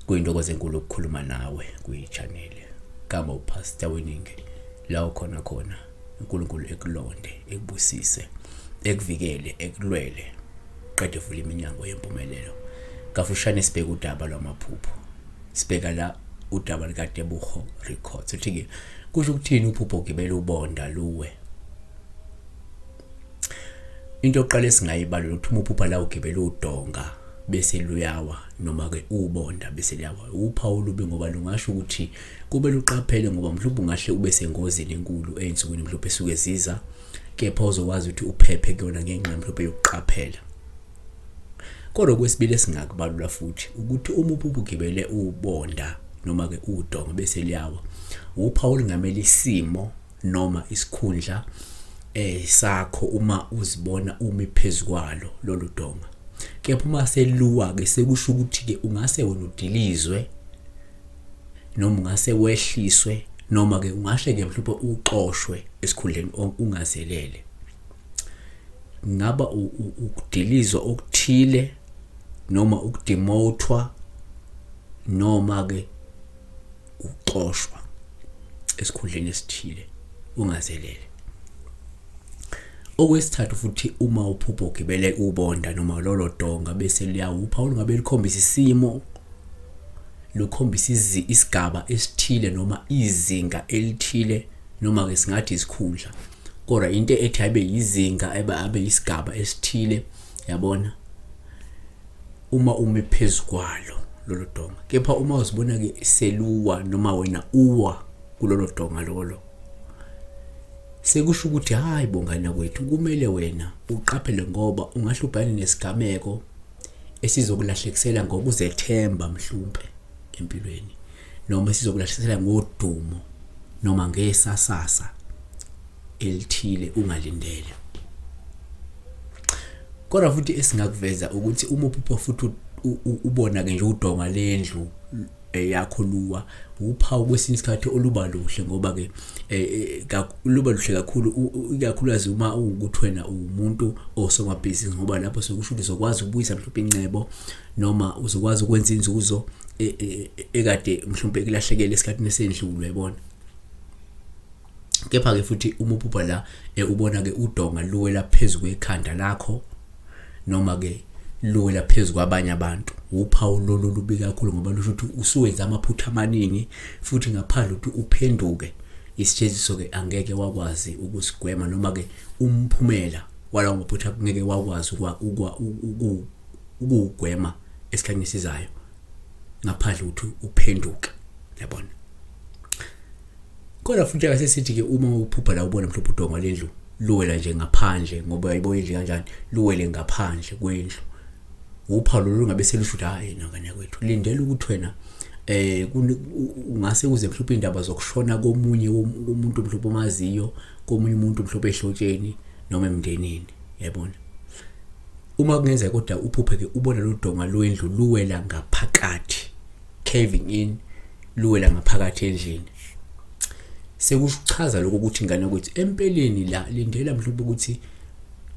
Kuyintokozo enkulu ukukhuluma nawe kuyi-channel kama uPastor WeNingi la ukhona khona uNkulunkulu ekulonde ekubusise ekuvikele ekulwele qede vula iminyango yempumelelo kafushane sibheka udaba lwamaphupho sibheka la udaba likaDebuho records uthi-ke kusho ukuthini uphupho ugibele ubonda luwe into yokuqala esingayibalula ukuthi uphupha la ugibele udonga bese luyawa noma ke ubonda bese luyawa uphawu lubi ngoba lungasho ukuthi kube luqaphele ngoba mhlawumbe ungahle ube sengozini enkulu einsukwini mhlawumbe esuke ziza kepha uzokwazi ukuthi uphephe kuyona ngenxa mhlawumbe yokuqaphela. Kodwa kwesibili esingakubalula futhi ukuthi uma uphupho ugibele ubonda noma ke udonga bese luyawa uphawu lingamela isimo noma isikhundla sakho uma uzibona umi phezukwalo lolu donga. Kepha uma seluwa ke sekusho ukuthi ke ungase wena udilizwe noma ungase wehliswe noma ke ungashe ke mhlawumbe uxoshwe esikhundleni ungazelele. Ngaba ukudilizwa okuthile noma ukudemotwa noma ke uxoshwa esikhundleni esithile ungazelele. Okwesithathu futhi uma uphupho ugibele ubonda noma lolo donga bese luyawa uphawu lingabe likhombisa isimo lukhombisa isigaba esithile noma izinga elithile noma ke singathi isikhundla kodwa into ethi abe izinga abe isigaba esithile yabona uma umi phezukwalo lolo donga. Kepha uma uzibona ke seluwa noma wena uwa kulolo donga lolo sekusho ukuthi hayi bongana kwethu kumele wena uqaphele ngoba ungahlubhana nesigameko esizokulahlekisela ngokuzethemba mhlumbe empilweni noma esizokulahlekisela ngodumo noma ngesasasa elithile ungalindele. Kodwa futhi esingakuveza ukuthi uma uphupho futhi ubona ke nje udonga lendlu yakho luwa uphawu kwesinye isikhathi oluba luhle ngoba ke luba luhle kakhulu ikakhulukazi uma ukuthi wena umuntu osomabhizinisi ngoba lapho sokusho ukuthi uzokwazi ukubuyisa mhlawumbe incebo noma uzokwazi ukwenza inzuzo ekade mhlawumbe kulahlekele esikhathini esendlule yabona. Kepha ke futhi uma uphupha la ubona ke udonga luwela phezulu kwekhanda lakho noma ke luwela phezulu kwabanye abantu uphawu lolu lubi kakhulu ngoba lusho ukuthi usuwenza amaphutha amaningi futhi ngaphandle ukuthi uphenduke isijeziso ke angeke wakwazi ukusigwema noma ke umphumela walawo maphutha ngeke wakwazi ukugwema esikhathini sizayo ngaphandle ukuthi uphenduke yabona. Kodwa futhi ake sithi ke uma uphupha la ubona mhlawumbe udonga lendlu luwela nje ngaphandle ngoba ayibo indlu kanjani luwele ngaphandle kwendlu uphawu lungabe selusho ukuthi hayi nangane kwethu lindele ukuthi wena ungase uze mhlawumbe indaba zokushona komunye umuntu mhlawumbe omaziyo komunye umuntu mhlawumbe ehlotsheni noma emndenini yabona. Uma kungenzeka kodwa uphuphe ke ubona lo donga lwendlu luwela ngaphakathi caving in luwela ngaphakathi endlini sekuchaza lokho ukuthi ingane ukuthi empeleni la lindela mhlawumbe ukuthi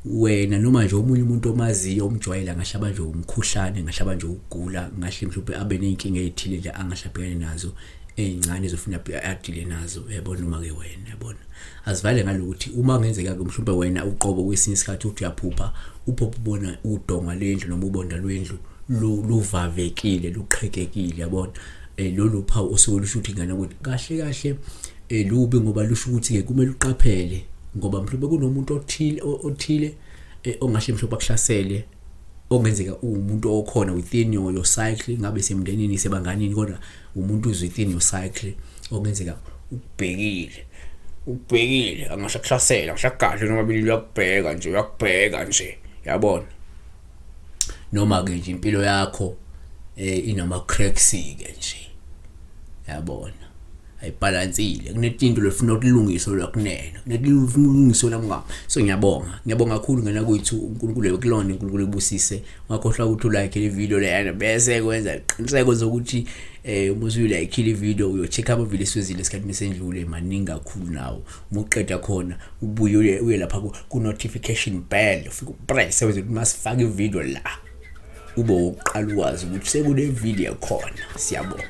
wena noma nje omunye umuntu omaziyo omjwayela ngahlaba nje umkhuhlane ngahlaba nje ukugula ngahle mhlawumbe abe nenkinga ezithile nje angahlabhekene nazo ezincane ezofuna adile nazo yabona noma ke wena yabona asivale ngalokuthi uma kungenzeka ke mhlawumbe wena uqobo kwesinye isikhathi uthi uyaphupha uphupha ubona udonga lendlu noma ubonda lwendlu luvavekile luqhekekile yabona lolu phawu osuke lusho ukuthi ingane ukuthi kahle kahle lubi ngoba lusho ukuthi ke kumele uqaphele ngoba mhlawumbe kunomuntu othile ongahle mhlawumbe akuhlasele ongenzeka umuntu okhona within your cycle ngabe semndenini sebanganini kodwa umuntu within your cycle ongenzeka ubhekile angasha kuhlasela ngishagadle noma bili uyakubheka nje yabona noma ke nje impilo yakho inama cracks ke nje yabona ayibhalansile, kunetinto lefuna ukulungiswa lakunene, kunelungiso lamngama. So ngiyabonga kakhulu ngena kwethu, uNkulunkulu ekulona, uNkulunkulu ebusise. Ngakhohlwa ukuthi ulike le video le bese kwenza iqiniseko zokuthi umusu like le video uyo check ama video esizile esikhathini sendlule maningi kakhulu nawo. Umuqeda khona ubuye uye lapha ku notification bell ufika upress ukuthi masifaka ivideo la ube uqala ukwazi ukuthi sekune video khona. Siyabonga.